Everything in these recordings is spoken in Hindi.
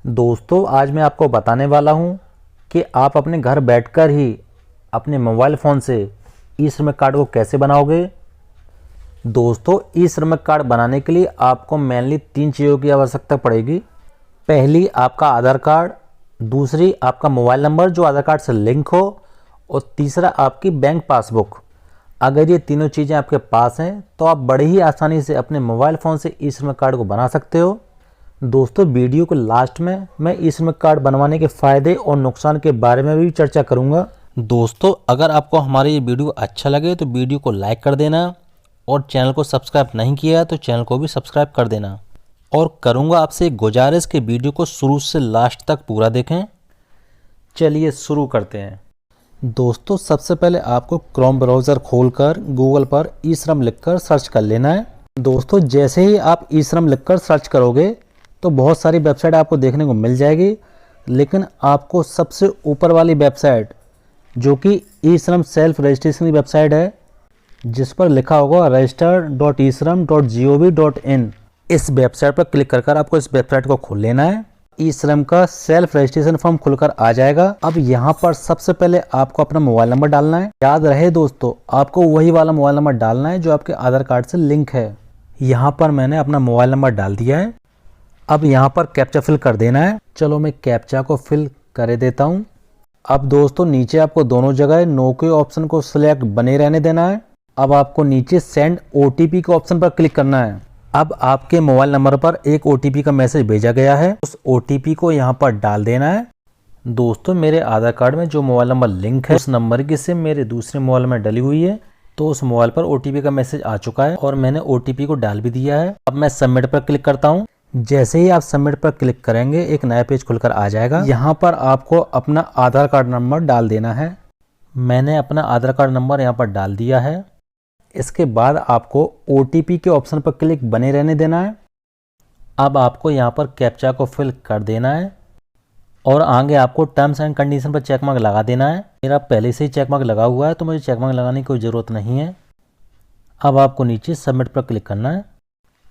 दोस्तों आज मैं आपको बताने वाला हूं कि आप अपने घर बैठकर ही अपने मोबाइल फ़ोन से ई श्रमिक कार्ड को कैसे बनाओगे। दोस्तों ई श्रमिक कार्ड बनाने के लिए आपको मेनली 3 चीज़ों की आवश्यकता पड़ेगी। पहली आपका आधार कार्ड, दूसरी आपका मोबाइल नंबर जो आधार कार्ड से लिंक हो, और तीसरा आपकी बैंक पासबुक। अगर ये तीनों चीज़ें आपके पास हैं तो आप बड़े ही आसानी से अपने मोबाइल फ़ोन से ई श्रमिक कार्ड को बना सकते हो। दोस्तों वीडियो के लास्ट में मैं ई श्रमिक कार्ड बनवाने के फ़ायदे और नुकसान के बारे में भी चर्चा करूंगा। दोस्तों अगर आपको हमारा ये वीडियो अच्छा लगे तो वीडियो को लाइक कर देना, और चैनल को सब्सक्राइब नहीं किया तो चैनल को भी सब्सक्राइब कर देना। और करूंगा आपसे एक गुजारिश कि वीडियो को शुरू से लास्ट तक पूरा देखें। चलिए शुरू करते हैं। दोस्तों सबसे पहले आपको क्रोम ब्राउज़र खोलकर गूगल पर ई श्रम लिखकर सर्च कर लेना है। दोस्तों जैसे ही आप ई श्रम लिखकर सर्च करोगे तो बहुत सारी वेबसाइट आपको देखने को मिल जाएगी, लेकिन आपको सबसे ऊपर वाली वेबसाइट जो कि ई श्रम सेल्फ रजिस्ट्रेशन की वेबसाइट है, जिस पर लिखा होगा register.ishram.gov.in, इस वेबसाइट पर क्लिक कर आपको इस वेबसाइट को खोल लेना है। ई श्रम का सेल्फ रजिस्ट्रेशन फॉर्म खुलकर आ जाएगा। अब यहाँ पर सबसे पहले आपको अपना मोबाइल नंबर डालना है। याद रहे दोस्तों, आपको वही वाला मोबाइल नंबर डालना है जो आपके आधार कार्ड से लिंक है। यहाँ पर मैंने अपना मोबाइल नंबर डाल दिया है। अब यहाँ पर कैप्चा फिल कर देना है। चलो मैं कैप्चा को फिल कर देता हूँ। अब दोस्तों नीचे आपको दोनों जगह नो के ऑप्शन को सिलेक्ट बने रहने देना है। अब आपको नीचे सेंड ओटीपी के ऑप्शन पर क्लिक करना है। अब आपके मोबाइल नंबर पर एक ओटीपी का मैसेज भेजा गया है, उस ओटीपी को यहाँ पर डाल देना है। दोस्तों मेरे आधार कार्ड में जो मोबाइल नंबर लिंक है उस नंबर की सिम मेरे दूसरे मोबाइल में डली हुई है, तो उस मोबाइल पर ओटीपी का मैसेज आ चुका है और मैंने ओटीपी को डाल भी दिया है। अब मैं सबमिट पर क्लिक करता हूँ। जैसे ही आप सबमिट पर क्लिक करेंगे एक नया पेज खुलकर आ जाएगा। यहाँ पर आपको अपना आधार कार्ड नंबर डाल देना है। मैंने अपना आधार कार्ड नंबर यहाँ पर डाल दिया है। इसके बाद आपको ओटीपी के ऑप्शन पर क्लिक बने रहने देना है। अब आपको यहाँ पर कैप्चा को फिल कर देना है और आगे आपको टर्म्स एंड कंडीशन पर चेक मार्क लगा देना है। मेरा पहले से ही चेक मार्क लगा हुआ है तो मुझे चेक मार्क लगाने की कोई ज़रूरत नहीं है। अब आपको नीचे सबमिट पर क्लिक करना है।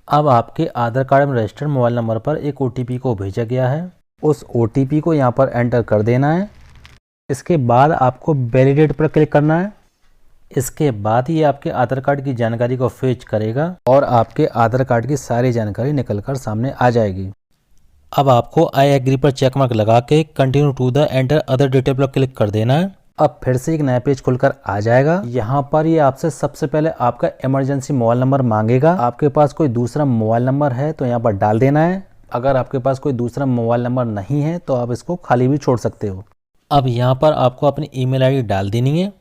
अब आपके आधार कार्ड में रजिस्टर्ड मोबाइल नंबर पर एक ओटीपी को भेजा गया है, उस ओटीपी को यहाँ पर एंटर कर देना है। इसके बाद आपको वैलिडेट पर क्लिक करना है। इसके बाद ये आपके आधार कार्ड की जानकारी को फेच करेगा और आपके आधार कार्ड की सारी जानकारी निकलकर सामने आ जाएगी। अब आपको आई एग्री पर चेक मार्क लगा के continue to the enter other detail पर क्लिक कर देना है। अब फिर से एक नया पेज खुलकर आ जाएगा। यहाँ पर ये आपसे सबसे पहले आपका इमरजेंसी मोबाइल नंबर मांगेगा। आपके पास कोई दूसरा मोबाइल नंबर है तो यहाँ पर डाल देना है। अगर आपके पास कोई दूसरा मोबाइल नंबर नहीं है तो आप इसको खाली भी छोड़ सकते हो। अब यहाँ पर आपको अपनी ईमेल आईडी डाल देनी है,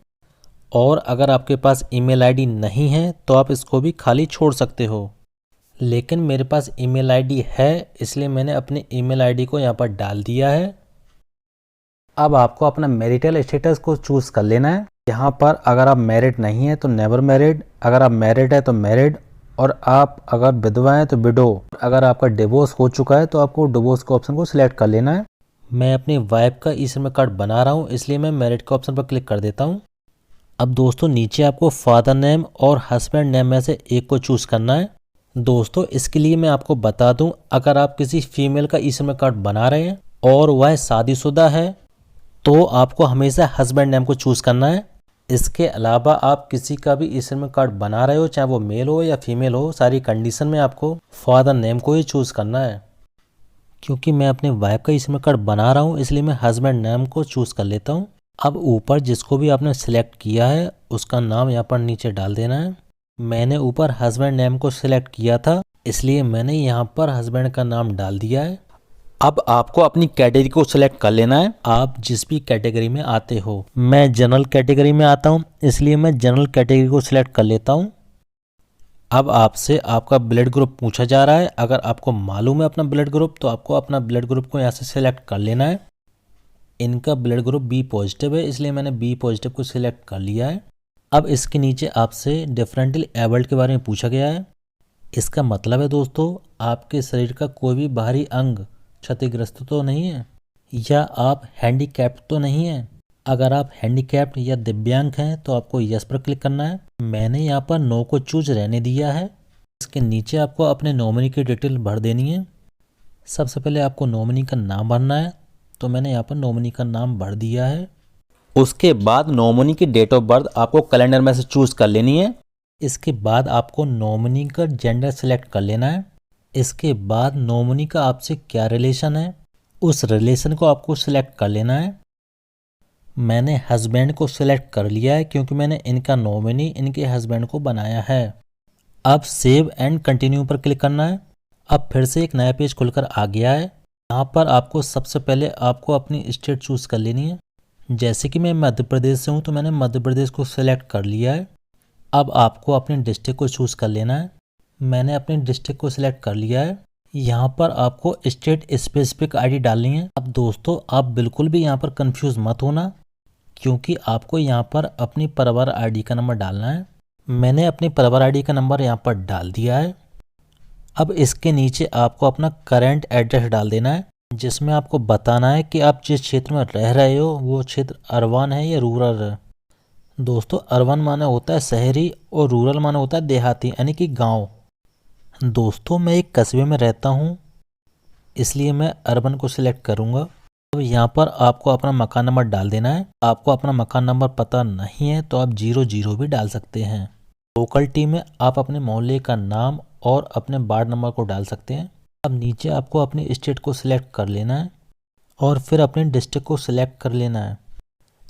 और अगर आपके पास ईमेल आईडी नहीं है तो आप इसको भी खाली छोड़ सकते हो। लेकिन मेरे पास ईमेल आईडी है, इसलिए मैंने अपनी ईमेल आईडी को यहाँ पर डाल दिया है। अब आपको अपना मैरिटल स्टेटस को चूज़ कर लेना है। यहाँ पर अगर आप मैरिड नहीं है तो नेवर मैरिड, अगर आप मैरिड है तो मैरिड, और आप अगर विधवा हैं तो विडो। अगर आपका डिवोर्स हो चुका है तो आपको डिवोर्स के ऑप्शन को सिलेक्ट कर लेना है। मैं अपनी वाइफ का ई श्रमिक कार्ड बना रहा हूँ, इसलिए मैं मैरिड के ऑप्शन पर क्लिक कर देता हूँ। अब दोस्तों नीचे आपको फादर नेम और हस्बैंड नेम में से एक को चूज़ करना है। दोस्तों इसके लिए मैं आपको बता दूँ, अगर आप किसी फीमेल का ई श्रमिक कार्ड बना रहे हैं और वह शादीशुदा है तो आपको हमेशा हस्बैंड नेम को चूज़ करना है। इसके अलावा आप किसी का भी ई श्रमिक कार्ड बना रहे हो, चाहे वो मेल हो या फीमेल हो, सारी कंडीशन में आपको फादर नेम को ही चूज़ करना है। क्योंकि मैं अपने वाइफ का ई श्रमिक कार्ड बना रहा हूँ इसलिए मैं हस्बैंड नेम को चूज़ कर लेता हूँ। अब ऊपर जिसको भी आपने सिलेक्ट किया है उसका नाम यहाँ पर नीचे डाल देना है। मैंने ऊपर हस्बैंड नेम को सिलेक्ट किया था, इसलिए मैंने यहाँ पर हस्बैंड का नाम डाल दिया है। अब आपको अपनी कैटेगरी को सिलेक्ट कर लेना है, आप जिस भी कैटेगरी में आते हो। मैं जनरल कैटेगरी में आता हूँ, इसलिए मैं जनरल कैटेगरी को सिलेक्ट कर लेता हूँ। अब आपसे आपका ब्लड ग्रुप पूछा जा रहा है। अगर आपको मालूम है अपना ब्लड ग्रुप तो आपको अपना ब्लड ग्रुप को यहाँ से सिलेक्ट कर लेना है। इनका ब्लड ग्रुप बी पॉजिटिव है, इसलिए मैंने बी पॉजिटिव को सिलेक्ट कर लिया है। अब इसके नीचे आपसे डिफरेंटली एबल्ड के बारे में पूछा गया है। इसका मतलब है दोस्तों, आपके शरीर का कोई भी बाहरी अंग क्षतिग्रस्त तो नहीं है, या आप हैंडीकैप्ड तो नहीं है। अगर आप हैंडीकैप्ड या दिव्यांग हैं तो आपको यस पर क्लिक करना है। मैंने यहाँ पर नो को चूज रहने दिया है। इसके नीचे आपको अपने नॉमिनी की डिटेल भर देनी है। सबसे पहले आपको नॉमिनी का नाम भरना है, तो मैंने यहाँ पर नॉमिनी का नाम भर दिया है। उसके बाद नॉमिनी की डेट ऑफ बर्थ आपको कैलेंडर में से चूज कर लेनी है। इसके बाद आपको नॉमिनी का जेंडर सेलेक्ट कर लेना है। इसके बाद नॉमिनी का आपसे क्या रिलेशन है, उस रिलेशन को आपको सिलेक्ट कर लेना है। मैंने हस्बैंड को सिलेक्ट कर लिया है क्योंकि मैंने इनका नॉमिनी इनके हस्बैंड को बनाया है। अब सेव एंड कंटिन्यू पर क्लिक करना है। अब फिर से एक नया पेज खुलकर आ गया है। यहाँ पर आपको सबसे पहले आपको अपनी स्टेट चूज़ कर लेनी है। जैसे कि मैं मध्य प्रदेश से हूँ तो मैंने मध्य प्रदेश को सिलेक्ट कर लिया है। अब आपको अपने डिस्ट्रिक्ट को चूज़ कर लेना है। मैंने अपने डिस्ट्रिक्ट को सिलेक्ट कर लिया है। यहाँ पर आपको स्टेट स्पेसिफिक आईडी डालनी है। अब दोस्तों आप बिल्कुल भी यहाँ पर कंफ्यूज मत होना, क्योंकि आपको यहाँ पर अपनी परिवार आईडी का नंबर डालना है। मैंने अपनी परिवार आईडी का नंबर यहाँ पर डाल दिया है। अब इसके नीचे आपको अपना करंट एड्रेस डाल देना है, जिसमें आपको बताना है कि आप जिस क्षेत्र में रह रहे हो वो क्षेत्र अर्बन है या रूरल है। दोस्तों अर्बन माने होता है शहरी और रूरल माने होता है देहाती यानी कि गांव। दोस्तों मैं एक कस्बे में रहता हूँ, इसलिए मैं अर्बन को सिलेक्ट करूँगा। अब यहाँ पर आपको अपना मकान नंबर डाल देना है। आपको अपना मकान नंबर पता नहीं है तो आप 00 भी डाल सकते हैं। लोकलिटी में आप अपने मोहल्ले का नाम और अपने वार्ड नंबर को डाल सकते हैं। अब नीचे आपको अपने स्टेट को सिलेक्ट कर लेना है और फिर अपने डिस्ट्रिक्ट को सिलेक्ट कर लेना है।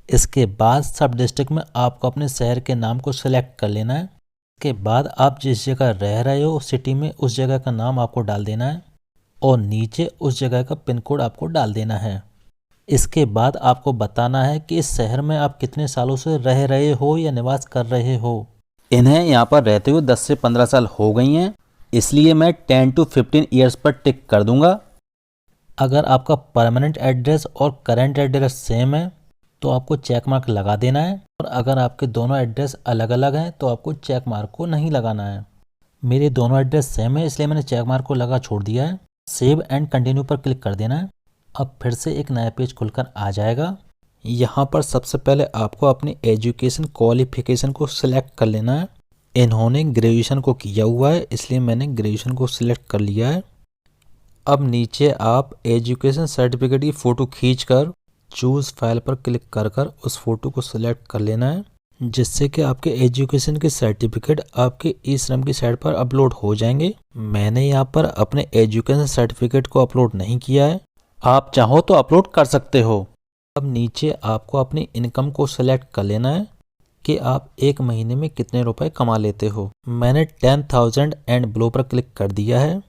इसके बाद सब डिस्ट्रिक्ट में आपको अपने शहर के नाम को सिलेक्ट कर लेना है। इसके बाद आप जिस जगह रह रहे हो सिटी में उस जगह का नाम आपको डाल देना है और नीचे उस जगह का पिन कोड आपको डाल देना है। इसके बाद आपको बताना है कि इस शहर में आप कितने सालों से रह रहे हो या निवास कर रहे हो। इन्हें यहाँ पर रहते हुए 10 से 15 साल हो गई हैं, इसलिए मैं 10 to 15 ईयर्स पर टिक कर दूंगा। अगर आपका परमानेंट एड्रेस और करंट एड्रेस सेम है तो आपको चेक मार्क लगा देना है, और अगर आपके दोनों एड्रेस अलग अलग हैं तो आपको चेक मार्क को नहीं लगाना है। मेरे दोनों एड्रेस सेम है इसलिए मैंने चेक मार्क को लगा छोड़ दिया है। सेव एंड कंटिन्यू पर क्लिक कर देना है। अब फिर से एक नया पेज खुलकर आ जाएगा। यहाँ पर सबसे पहले आपको अपनी एजुकेशन क्वालिफिकेशन को सिलेक्ट कर लेना है। इन्होंने ग्रेजुएशन को किया हुआ है इसलिए मैंने ग्रेजुएशन को सिलेक्ट कर लिया है। अब नीचे आप एजुकेशन सर्टिफिकेट की फ़ोटो खींचकर चूज़ फाइल पर क्लिक कर कर उस फ़ोटो को सिलेक्ट कर लेना है, जिससे कि आपके एजुकेशन के सर्टिफिकेट आपके ई श्रम की साइट पर अपलोड हो जाएंगे। मैंने यहाँ पर अपने एजुकेशन सर्टिफिकेट को अपलोड नहीं किया है, आप चाहो तो अपलोड कर सकते हो। अब नीचे आपको अपनी इनकम को सिलेक्ट कर लेना है कि आप एक महीने में कितने रुपए कमा लेते हो। मैंने 10,000 एंड बिलो पर क्लिक कर दिया है।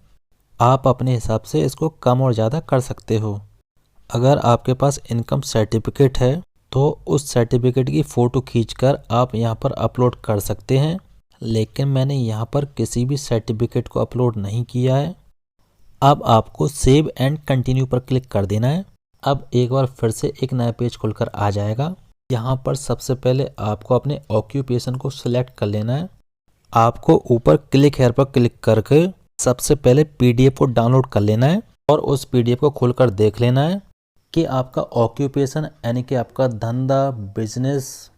आप अपने हिसाब से इसको कम और ज़्यादा कर सकते हो। अगर आपके पास इनकम सर्टिफिकेट है तो उस सर्टिफिकेट की फ़ोटो खींचकर आप यहाँ पर अपलोड कर सकते हैं, लेकिन मैंने यहाँ पर किसी भी सर्टिफिकेट को अपलोड नहीं किया है। अब आपको सेव एंड कंटिन्यू पर क्लिक कर देना है। अब एक बार फिर से एक नया पेज खुलकर आ जाएगा। यहाँ पर सबसे पहले आपको अपने ऑक्यूपेशन को सिलेक्ट कर लेना है। आपको ऊपर क्लिक हेयर पर क्लिक करके सबसे पहले पीडीएफ को डाउनलोड कर लेना है और उस पीडीएफ को खोलकर देख लेना है कि आपका ऑक्यूपेशन यानी कि आपका धंधा, बिजनेस,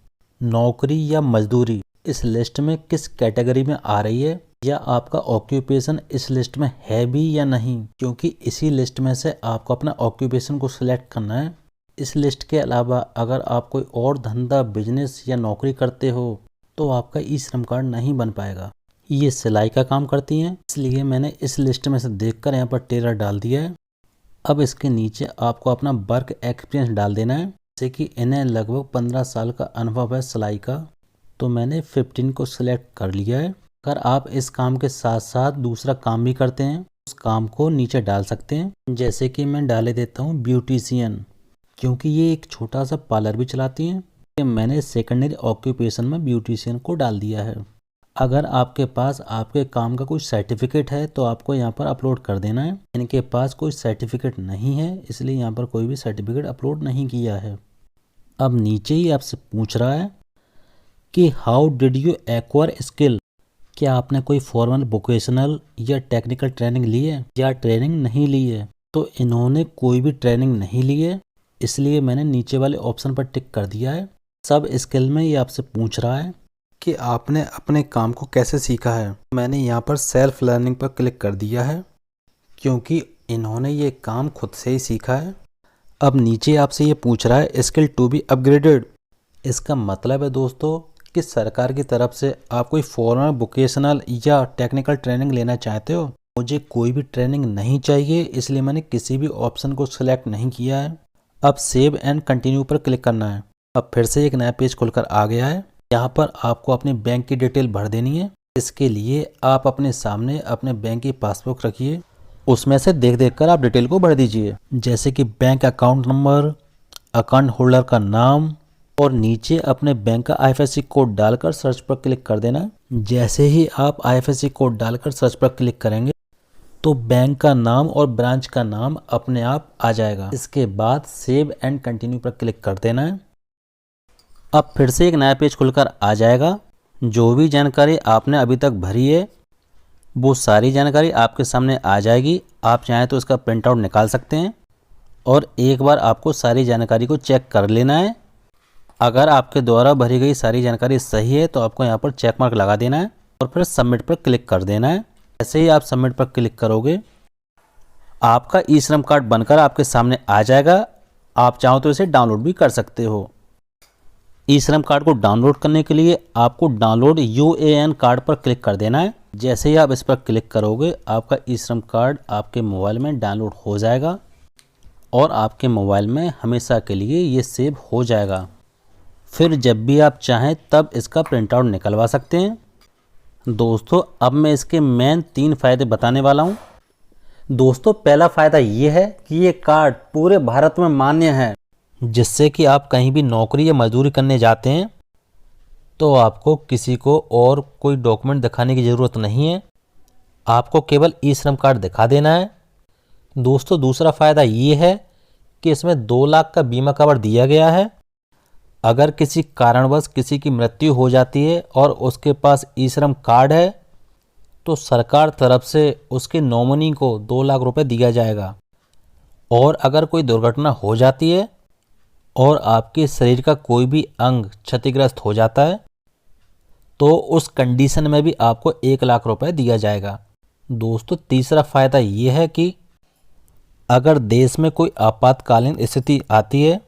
नौकरी या मजदूरी इस लिस्ट में किस कैटेगरी में आ रही है, या आपका ऑक्यूपेशन इस लिस्ट में है भी या नहीं, क्योंकि इसी लिस्ट में से आपको अपना ऑक्यूपेशन को सिलेक्ट करना है। इस लिस्ट के अलावा अगर आप कोई और धंधा, बिजनेस या नौकरी करते हो तो आपका ई श्रम कार्ड नहीं बन पाएगा। ये सिलाई का काम करती हैं, इसलिए मैंने इस लिस्ट में से देखकर यहाँ पर टेलर डाल दिया है। अब इसके नीचे आपको अपना वर्क एक्सपीरियंस डाल देना है, जैसे कि इन्हें लगभग 15 साल का अनुभव है सिलाई का, तो मैंने 15 को सिलेक्ट कर लिया है। अगर आप इस काम के साथ साथ दूसरा काम भी करते हैं उस काम को नीचे डाल सकते हैं, जैसे कि मैं डाले देता हूँ ब्यूटिशियन, क्योंकि ये एक छोटा सा पार्लर भी चलाती हैं। मैंने सेकेंडरी ऑक्यूपेशन में ब्यूटिशियन को डाल दिया है। अगर आपके पास आपके काम का कोई सर्टिफिकेट है तो आपको यहाँ पर अपलोड कर देना है। इनके पास कोई सर्टिफिकेट नहीं है इसलिए यहाँ पर कोई भी सर्टिफिकेट अपलोड नहीं किया है। अब नीचे ही आपसे पूछ रहा है कि how did you acquire skill, क्या आपने कोई फॉर्मल, वोकेशनल या टेक्निकल ट्रेनिंग ली है या ट्रेनिंग नहीं ली है। तो इन्होंने कोई भी ट्रेनिंग नहीं ली है, इसलिए मैंने नीचे वाले ऑप्शन पर टिक कर दिया है। सब स्किल में ये आपसे पूछ रहा है कि आपने अपने काम को कैसे सीखा है। मैंने यहाँ पर सेल्फ लर्निंग पर क्लिक कर दिया है, क्योंकि इन्होंने ये काम खुद से ही सीखा है। अब नीचे आपसे ये पूछ रहा है स्किल टू बी अपग्रेडेड। इसका मतलब है दोस्तों कि सरकार की तरफ से आप कोई फॉर्मल वोकेशनल या टेक्निकल ट्रेनिंग लेना चाहते हो। मुझे कोई भी ट्रेनिंग नहीं चाहिए, इसलिए मैंने किसी भी ऑप्शन को सिलेक्ट नहीं किया है। अब सेव एंड कंटिन्यू पर क्लिक करना है। अब फिर से एक नया पेज खुलकर आ गया है। यहाँ पर आपको अपनी बैंक की डिटेल भर देनी है। इसके लिए आप अपने सामने अपने बैंक की पासबुक रखिए, उसमें से देख देख कर आप डिटेल को भर दीजिए, जैसे कि bank account number, account holder का नाम और नीचे अपने बैंक का आईएफएससी कोड डालकर सर्च पर क्लिक कर देना। जैसे ही आप आईएफएससी कोड डालकर सर्च पर क्लिक करेंगे तो बैंक का नाम और ब्रांच का नाम अपने आप आ जाएगा। इसके बाद सेव एंड कंटिन्यू पर क्लिक कर देना है। अब फिर से एक नया पेज खुलकर आ जाएगा। जो भी जानकारी आपने अभी तक भरी है वो सारी जानकारी आपके सामने आ जाएगी। आप चाहें तो इसका प्रिंट आउट निकाल सकते हैं और एक बार आपको सारी जानकारी को चेक कर लेना है। अगर आपके द्वारा भरी गई सारी जानकारी सही है तो आपको यहाँ पर चेक मार्क लगा देना है और फिर सबमिट पर क्लिक कर देना है। ऐसे ही आप सबमिट पर क्लिक करोगे आपका ई श्रम कार्ड बनकर आपके सामने आ जाएगा। आप चाहो तो इसे डाउनलोड भी कर सकते हो। ई श्रम कार्ड को डाउनलोड करने के लिए आपको डाउनलोड यूएएन कार्ड पर क्लिक कर देना है। जैसे ही आप इस पर क्लिक करोगे आपका ई श्रम कार्ड आपके मोबाइल में डाउनलोड हो जाएगा और आपके मोबाइल में हमेशा के लिए ये सेव हो जाएगा। फिर जब भी आप चाहें तब इसका प्रिंट आउट निकलवा सकते हैं। दोस्तों अब मैं इसके मेन 3 फ़ायदे बताने वाला हूँ। दोस्तों पहला फ़ायदा ये है कि ये कार्ड पूरे भारत में मान्य है, जिससे कि आप कहीं भी नौकरी या मजदूरी करने जाते हैं तो आपको किसी को और कोई डॉक्यूमेंट दिखाने की ज़रूरत नहीं है। आपको केवल ई श्रम कार्ड दिखा देना है। दोस्तों दूसरा फ़ायदा ये है कि इसमें 2 लाख का बीमा कवर दिया गया है। अगर किसी कारणवश किसी की मृत्यु हो जाती है और उसके पास ई श्रम कार्ड है तो सरकार तरफ से उसके नॉमिनी को 2 लाख रुपए दिया जाएगा। और अगर कोई दुर्घटना हो जाती है और आपके शरीर का कोई भी अंग क्षतिग्रस्त हो जाता है तो उस कंडीशन में भी आपको 1 लाख रुपए दिया जाएगा। दोस्तों तीसरा फ़ायदा ये है कि अगर देश में कोई आपातकालीन स्थिति आती है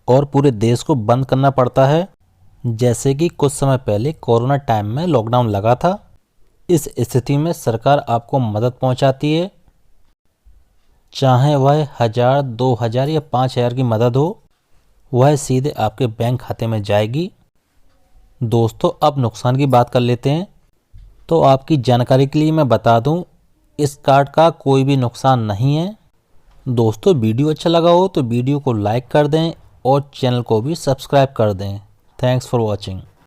और पूरे देश को बंद करना पड़ता है, जैसे कि कुछ समय पहले कोरोना टाइम में लॉकडाउन लगा था, इस स्थिति में सरकार आपको मदद पहुंचाती है। चाहे वह 1000, 2000 या 5000 की मदद हो, वह सीधे आपके बैंक खाते में जाएगी। दोस्तों अब नुकसान की बात कर लेते हैं। तो आपकी जानकारी के लिए मैं बता दूं, इस कार्ड का कोई भी नुकसान नहीं है। दोस्तों वीडियो अच्छा लगा हो तो वीडियो को लाइक कर दें और चैनल को भी सब्सक्राइब कर दें। Thanks for watching.